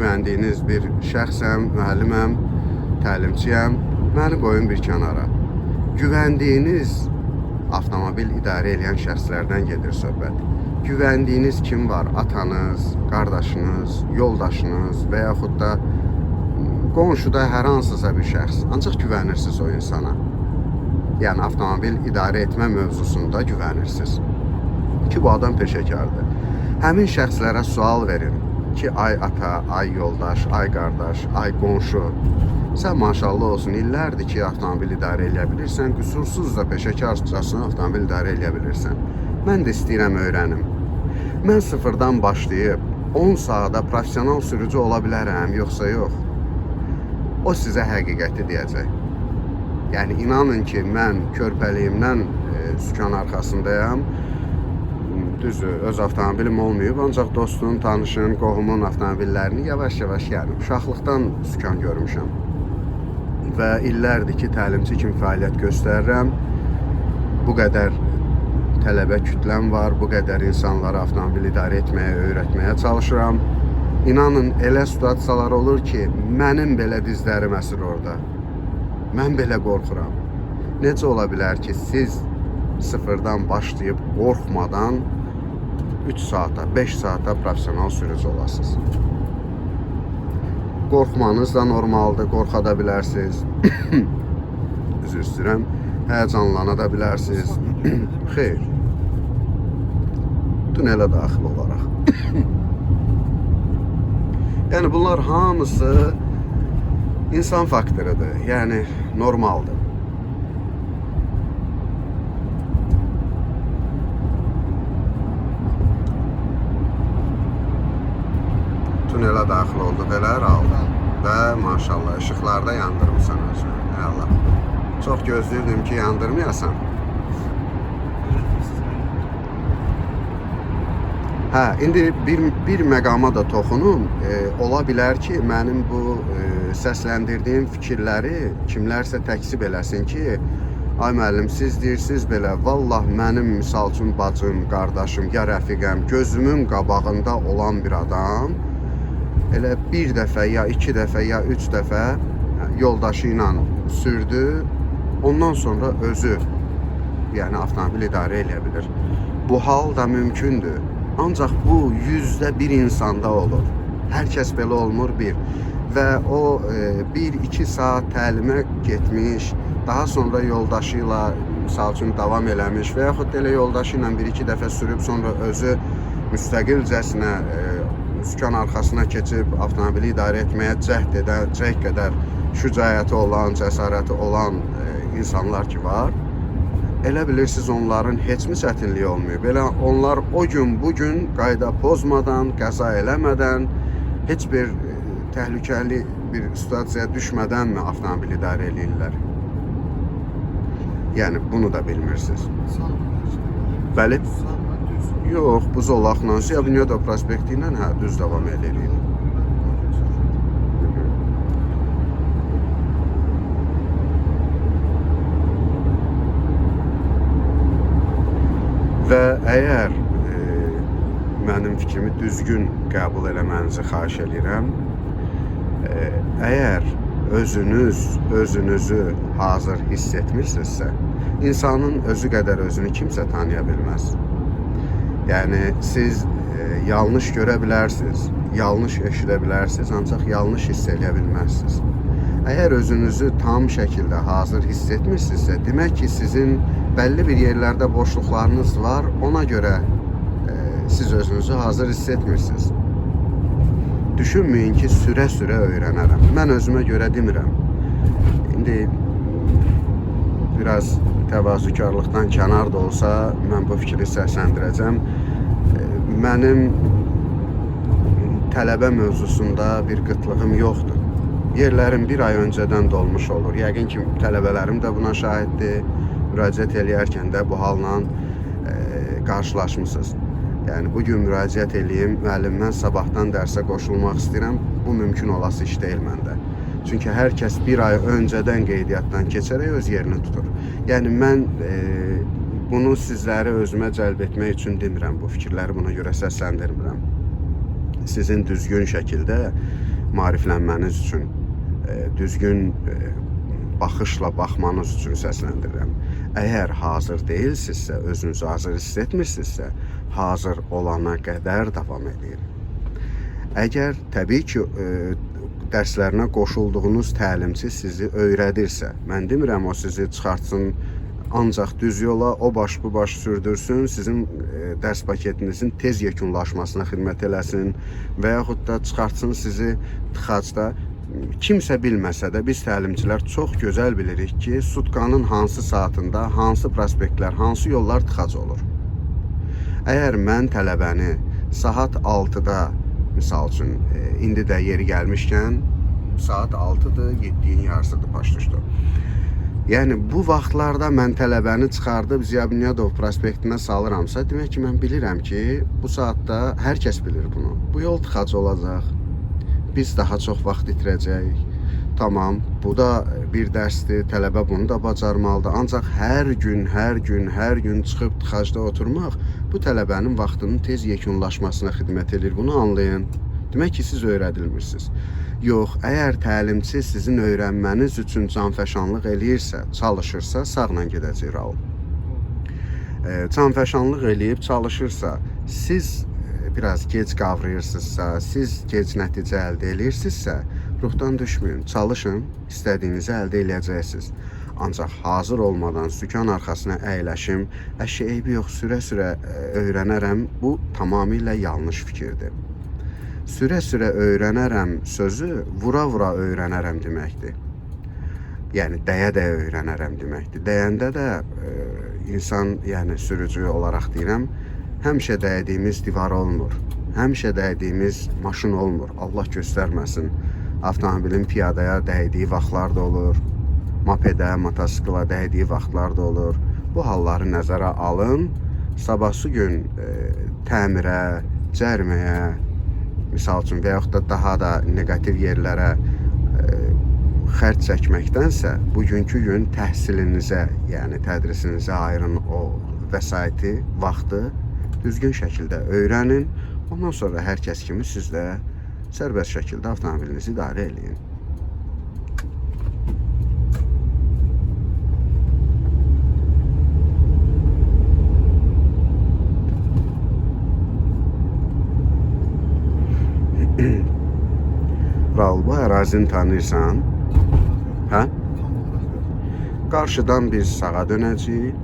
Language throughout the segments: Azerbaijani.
güvəndiyiniz bir şəxsəm, müəlliməm, təlimçiyəm. Məni qoyun bir kənara. Güvəndiyiniz avtomobil idarə edən şəxslərdən gedir söhbət. Güvəndiyiniz kim var? Atanız, qardaşınız, yoldaşınız və yaxud da qonşuda hər hansısa bir şəxs. Ancaq güvənirsiniz o insana. Yəni avtomobil idarə etmə mövzusunda güvənirsiniz. Ki bu adam peşəkardır. Həmin şəxslərə sual verin ki, ay ata, ay yoldaş, ay qardaş, ay qonşu, sən maşallah olsun, illərdir ki, avtomobil idarə edə bilirsən, qüsursuz da peşəkarcasına avtomobil idarə edə bilirsən. Mən də istəyirəm öyrənim. Mən sıfırdan başlayıb 10 saata profesional sürücü ola bilərəm, yoxsa yox? O sizə həqiqəti deyəcək. Yəni inanın ki, mən körpəliyimdən sükan arxasındayam. Düzdür, öz avtomobilim olmayıb, ancaq dostun, tanışın, qohumun avtomobillərini yavaş-yavaş yəni uşaqlıqdan sükan görmüşəm. Və illərdir ki, təlimçi kimi fəaliyyət göstərirəm. Bu qədər tələbə kütləm var, bu qədər insanlara avtomobil idarə etməyə, öyrətməyə çalışıram. İnanın, elə situasiyalar olur ki, mənim belə dizlərim əsir orada. Mən belə qorxuram. Necə ola bilər ki, siz sıfırdan başlayıb qorxmadan 3 saata, 5 saata profesional sürücü olasınız. Qorxmanız da normaldır, qorxa da bilərsiniz. Üzr istəyirəm, həyəcanlana da bilərsiniz. Xeyr. Tünelə daxil olaraq. Yəni bunlar hamısı insan faktorudur, yəni normaldır. Tünelə daxil oldu, belə aldı. Və maşallah, işıqlarda yandırmışsan özünü. Allah. Çox gözləyirdim ki, yandırmayasan. Hə, indi bir məqama da toxunum. Ola bilər ki, mənim bu səsləndirdiyim fikirləri kimlərsə təksib eləsin ki, ay müəllim, siz deyirsiniz belə, vallah mənim misal üçün bacım, qardaşım, ya rəfiqəm, gözümün qabağında olan bir adam elə bir dəfə, ya 2 dəfə, ya 3 dəfə yoldaşı ilə sürdü, ondan sonra özü, yəni avtomobil idarə edə bilir. Bu hal da mümkündür. Ancaq bu 100-də 1 insanda olur. Hər kəs belə olmur bir. Və o 1-2 saat təlimə getmiş, daha sonra yoldaşı ilə misal üçün davam eləmiş və yaxud elə yoldaşı ilə 1-2 dəfə sürüb, sonra özü müstəqilcəsinə sükan arxasına keçib avtomobili idarə etməyə cəhd edəcək qədər şücaəti olan, cəsarəti olan insanlar ki var, elə bilirsiniz onların heç mi çətinliyi olmuyor? Belə onlar o gün, bugün qayda pozmadan, qəza eləmədən, heç bir təhlükəli bir situasiyaya düşmədən mi avtomobil idarə edirlər? Yəni bunu da bilmirsiniz. Bəli. Yox, bu zolaqla, Siyabunyoda prospekti ilə düz davam edirik. Və əgər mənim fikrimi düzgün qəbul eləmənizi xahiş edirəm, əgər özünüzü hazır hiss etmirsinizsə, insanın özü qədər özünü kimsə tanıya bilməz. Yəni siz yanlış görə bilərsiniz, yanlış eşidə bilərsiniz, ancaq yanlış hiss edə bilməzsiniz. Əgər özünüzü tam şəkildə hazır hiss etmirsinizsə, demək ki, sizin bəlli bir yerlərdə boşluqlarınız var, ona görə siz özünüzü hazır hiss etmirsiniz. Düşünməyin ki, sürə-sürə öyrənərəm. Mən özümə görə demirəm. İndi biraz təvazökarlıqdan kənar da olsa, mən bu fikri səsləndirəcəm. Mənim tələbə mövzusunda bir qıtlığım yoxdur. Yerlərim bir ay öncədən dolmuş olur. Yəqin ki, tələbələrim də buna şahiddir. Müraciət eləyərkən də bu halla qarşılaşmışsınız. Yəni, bugün müraciət eləyim, müəllim, mən sabahdan dərsə qoşulmaq istəyirəm. Bu mümkün olası iş deyil məndə. Çünki hər kəs bir ay öncədən qeydiyyatdan keçərək öz yerini tutur. Yəni, mən bunu sizləri özümə cəlb etmək üçün demirəm, bu fikirləri buna görə səsləndirmirəm. Sizin düzgün şəkildə maariflənməniz üçün, düzgün baxışla baxmanız üçün səsləndirirəm. Əgər hazır deyilsinizsə, özünüzü hazır hiss etmirsinizsə, hazır olana qədər davam edin. Əgər təbii ki, dərslərinə qoşulduğunuz təlimçi sizi öyrədirsə, mən demirəm o sizi çıxartsın ancaq düz yola, o baş bu baş sürdürsün, sizin dərs paketinizin tez yekunlaşmasına xidmət eləsin və yaxud da çıxartsın sizi tıxacda. Kimsə bilməsə də biz təlimçilər çox gözəl bilirik ki, sutkanın hansı saatında, hansı prospektlər, hansı yollar tıxac olur. Əgər mən tələbəni saat 6-da, misal üçün, indi də yeri gəlmişkən, saat 6-dır, 7-yin yarısıdır, başlaşdı. Yəni, bu vaxtlarda mən tələbəni çıxardıb Ziya Bünyadov prospektinə salıramsa, demək ki, mən bilirəm ki, bu saatda hər kəs bilir bunu. Bu yol tıxac olacaq, biz daha çox vaxt itirəcəyik. Tamam, bu da bir dərsdir, tələbə bunu da bacarmalıdır. Ancaq hər gün çıxıb tıxacda oturmaq bu tələbənin vaxtının tez yekunlaşmasına xidmət edir. Bunu anlayın. Demək ki, siz öyrədilmirsiniz. Yox, əgər təlimçi sizin öyrənməniz üçün canfəşanlıq eləyirsə, çalışırsa, sağla gedəcək Raul. Canfəşanlıq eləyib çalışırsa, siz biraz gec qavrayırsınızsa, siz gec nəticə əldə eləyirsinizsə, ruhdan düşməyin, çalışın, istədiyinizi əldə eləyəcəksiniz. Ancaq hazır olmadan sükan arxasına əyləşim, əşi eybi yox, sürə-sürə öyrənərəm, bu tamamilə yanlış fikirdir. Sürə-sürə öyrənərəm sözü vura-vura öyrənərəm deməkdir. Yəni, dəyə-dəyə öyrənərəm deməkdir. Dəyəndə də insan, yəni sürücü olaraq deyirəm, həmişə dəydiyimiz divar olmur. Həmişə dəydiyimiz maşın olmur. Allah göstərməsin. Avtomobilin piyadaya dəydiyi vaxtlar da olur. Mopedə, motosikla dəydiyi vaxtlar da olur. Bu halları nəzərə alın. Sabahsı gün təmirə, cərməyə, misal üçün, və yaxud da daha da negativ yerlərə xərc çəkməkdənsə, bugünkü gün təhsilinizə, yəni tədrisinizə ayırın o vəsaiti, vaxtı düzgün şəkildə öyrənin. Ondan sonra hər kəs kimi siz də sərbəst şəkildə avtomobilinizi idarə eləyin. Raul, bu ərazini tanıyırsan? Hə? Qarşıdan biz sağa dönəcəyik.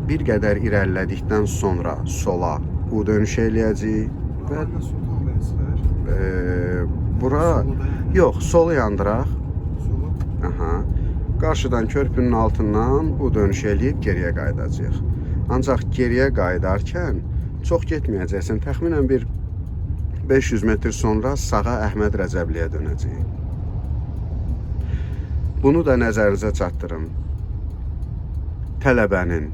Bir qədər irəlilədikdən sonra sola U dönüş eləyəcəyik. Və bura yox, solu yandıraq. Aha. Qarşıdan körpünün altından U dönüş eləyib geriyə qayıdacağıq. Ancaq geriyə qayıdarkən çox getməyəcəksən. Təxminən bir 500 metr sonra sağa Əhməd Rəcəbliyə dönəcəyik. Bunu da nəzərinizə çatdırım. Tələbənin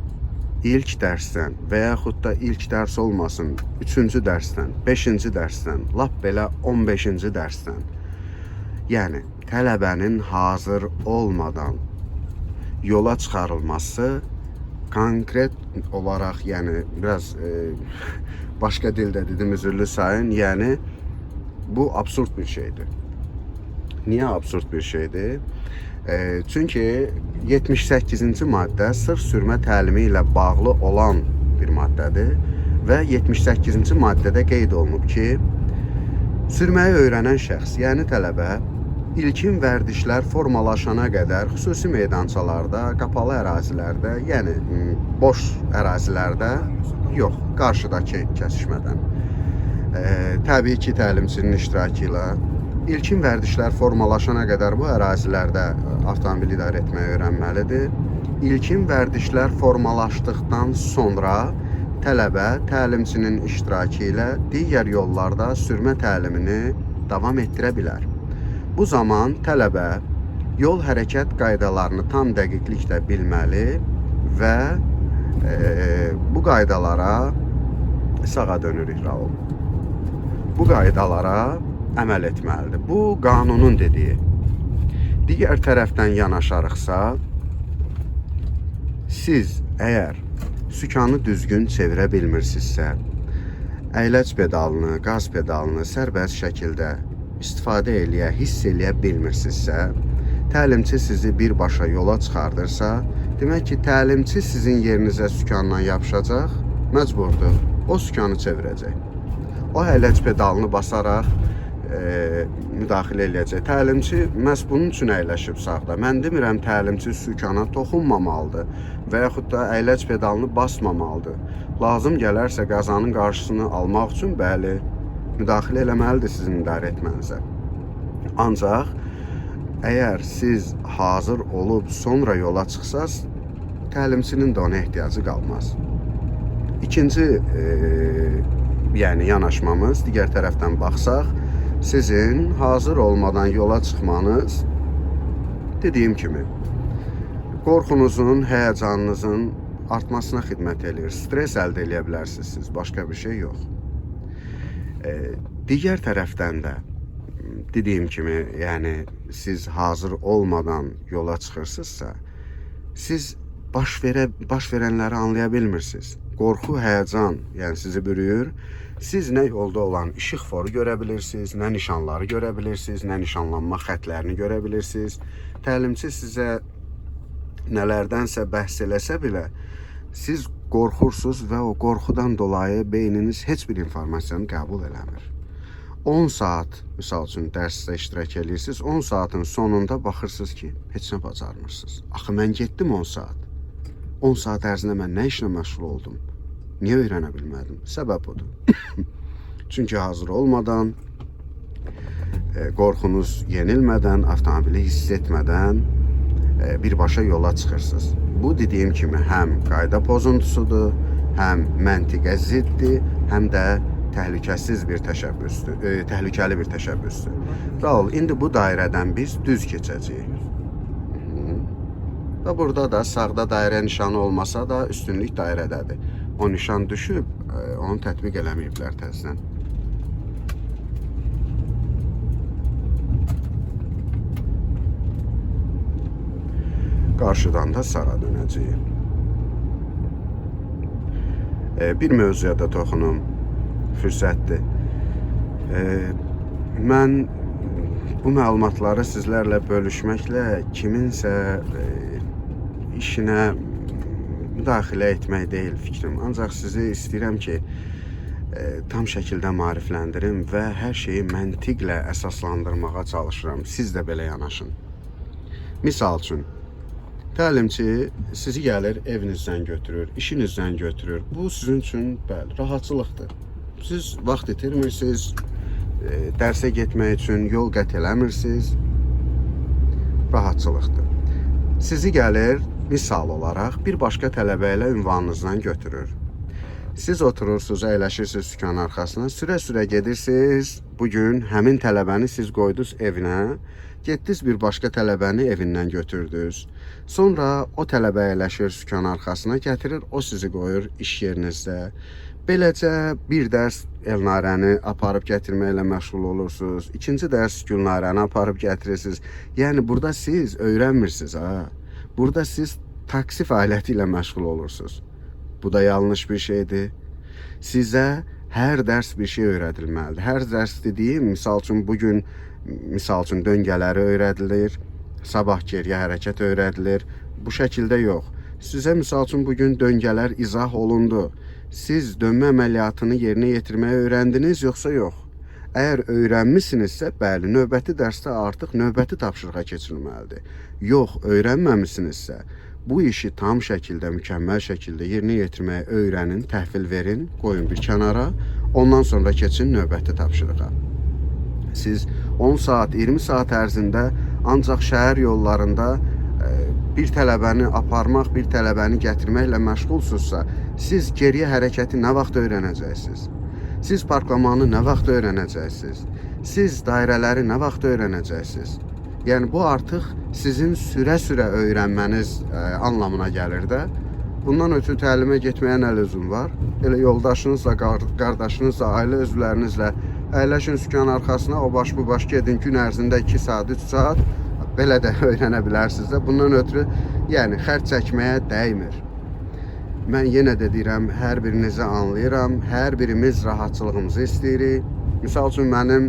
ilk dərsdən və yaxud da ilk dərs olmasın, 3-cü dərsdən, 5-ci dərsdən, lap belə 15-ci dərsdən, yəni tələbənin hazır olmadan yola çıxarılması konkret olaraq, yəni biraz başqa dildə dedim, üzürlü sayın, yəni bu absurd bir şeydir. Niyə absurd bir şeydir? Çünki 78-ci maddə sırf sürmə təlimi ilə bağlı olan bir maddədir və 78-ci maddədə qeyd olunub ki, sürməyi öyrənən şəxs, yəni tələbə, ilkin vərdişlər formalaşana qədər xüsusi meydançalarda, qapalı ərazilərdə, yəni boş ərazilərdə, yox, qarşıdakı kəsişmədən, təbii ki, təlimçinin iştirakı ilə ilkin vərdişlər formalaşana qədər bu ərazilərdə avtomobil idarə etməyi öyrənməlidir. İlkin vərdişlər formalaşdıqdan sonra tələbə təlimçinin iştirakı ilə digər yollarda sürmə təlimini davam etdirə bilər. Bu zaman tələbə yol hərəkət qaydalarını tam dəqiqliklə bilməli və bu qaydalara sağa dönürük Raul. Bu qaydalara əməl etməlidir. Bu qanunun dediyi. Digər tərəfdən yanaşarıqsa, siz əgər sükanı düzgün çevirə bilmirsinizsə, əyləc pedalını, qaz pedalını sərbəst şəkildə istifadə eləyə, hiss eləyə bilmirsinizsə, təlimçi sizi birbaşa yola çıxardırsa, demək ki, təlimçi sizin yerinizə sükandan yapışacaq, məcburdur, o sükanı çevirəcək. O əyləc pedalını basaraq müdaxilə eləyəcək. Təlimçi məhz bunun üçün əyləşib sağda. Mən demirəm təlimçi sükana toxunmamalıdır və yaxud da əyləc pedalını basmamalıdır. Lazım gələrsə qəzanın qarşısını almaq üçün bəli, müdaxilə eləməlidir sizin idarə etmənizə. Ancaq əgər siz hazır olub sonra yola çıxsaz, təlimçinin də ona ehtiyacı qalmaz. İkinci yəni yanaşmamız, digər tərəfdən baxsaq, sizin hazır olmadan yola çıxmanız, dediyim kimi, qorxunuzun, həyəcanınızın artmasına xidmət edir. Stres əldə edə bilərsiniz siz, başqa bir şey yox. Digər tərəfdən də, dediyim kimi, yəni siz hazır olmadan yola çıxırsınızsa, siz baş verənləri anlaya bilmirsiniz. Qorxu, həyəcan, yəni sizi bürüyür. Siz nə yolda olan işıqforu görə bilirsiniz, nə nişanları görə bilirsiniz, nə nişanlanma xətlərini görə bilirsiniz. Təlimçi sizə nələrdənsə bəhs eləsə belə, siz qorxursunuz və o qorxudan dolayı beyniniz heç bir informasiyanı qəbul eləmir. 10 saat, misal üçün, dərsdə iştirak edirsiniz, 10 saatın sonunda baxırsınız ki, heç nə bacarmırsınız. Axı, mən getdim 10 saat. 10 saat ərzində mən nə işlə məşğul oldum? Niyə öyrənə bilmədim? Səbəb budur. Çünki hazır olmadan, qorxunuz yenilmədən, avtomobili hiss etmədən birbaşa yola çıxırsınız. Bu, dediyim kimi, həm qayda pozuntusudur, həm məntiqə ziddir, həm də təhlükəsiz bir təşəbbüsdür, təhlükəli bir təşəbbüsdür. Raul, indi bu dairədən biz düz keçəcəyik. Və burada da sağda dairə nişanı olmasa da üstünlük dairədədir. O nişan düşüb, onu tətbiq eləməyiblər təzdən. Qarşıdan da sağa dönəcəyik. Bir mövzuya da toxunum, fürsətdir. Mən bu məlumatları sizlərlə bölüşməklə kiminsə işinə müdaxilə etmək deyil fikrim. Ancaq sizi istəyirəm ki, tam şəkildə maarifləndirim və hər şeyi məntiqlə əsaslandırmağa çalışıram. Siz də belə yanaşın. Misal üçün, təlimçi sizi gəlir evinizdən götürür, işinizdən götürür. Bu sizin üçün bəli, rahatçılıqdır. Siz vaxt itirmirsiniz, dərsə getmək üçün yol qət eləmirsiniz. Rahatçılıqdır. Sizi gəlir, misal olaraq, bir başqa tələbə ilə ünvanınızdan götürür. Siz oturursunuz, əyləşirsiniz sükan arxasına, sürə-sürə gedirsiniz. Bugün həmin tələbəni siz qoydunuz evinə, getdiniz bir başqa tələbəni evindən götürdünüz. Sonra o tələbə əyləşir sükan arxasına, gətirir, o sizi qoyur iş yerinizdə. Beləcə bir dərs Elnarəni aparıb gətirməklə məşğul olursunuz. İkinci dərs Gülnarəni aparıb gətirirsiniz. Yəni, burada siz öyrənmirsiniz, ha? Burada siz taksi fəaliyyəti ilə məşğul olursunuz. Bu da yanlış bir şeydir. Sizə hər dərs bir şey öyrədilməlidir. Hər dərs dediyim, misal üçün, bugün döngələri öyrədilir, sabah geriyə hərəkət öyrədilir. Bu şəkildə yox. Sizə, misal üçün, bugün döngələr izah olundu. Siz dönmə əməliyyatını yerinə yetirməyi öyrəndiniz, yoxsa yox? Əgər öyrənmisinizsə, bəli, növbəti dərsdə artıq növbəti tapşırığa keçirilməlidir. Yox, öyrənməmisinizsə, bu işi tam şəkildə, mükəmməl şəkildə yerinə yetirməyi öyrənin, təhvil verin, qoyun bir kənara, ondan sonra keçin növbəti tapşırığa. Siz 10 saat, 20 saat ərzində ancaq şəhər yollarında bir tələbəni aparmaq, bir tələbəni gətirməklə məşğulsunuzsa, siz geriyə hərəkəti nə vaxt öyrənəcəksiniz? Siz parklamanı nə vaxt öyrənəcəksiniz? Siz dairələri nə vaxt öyrənəcəksiniz? Yəni, bu artıq sizin sürə-sürə öyrənməniz anlamına gəlir də. Bundan ötürü təlimə getməyə nə lüzum var? Elə yoldaşınızla, qardaşınızla, ailə üzvlərinizlə əyləşin sükan arxasına, o baş bu baş gedin, gün ərzində 2 saat, 3 saat belə də öyrənə bilərsiniz də. Bundan ötürü, yəni, xərc çəkməyə dəymir. Mən yenə də deyirəm, hər birinizi anlayıram, hər birimiz rahatçılığımızı istəyirik. Misal üçün, mənim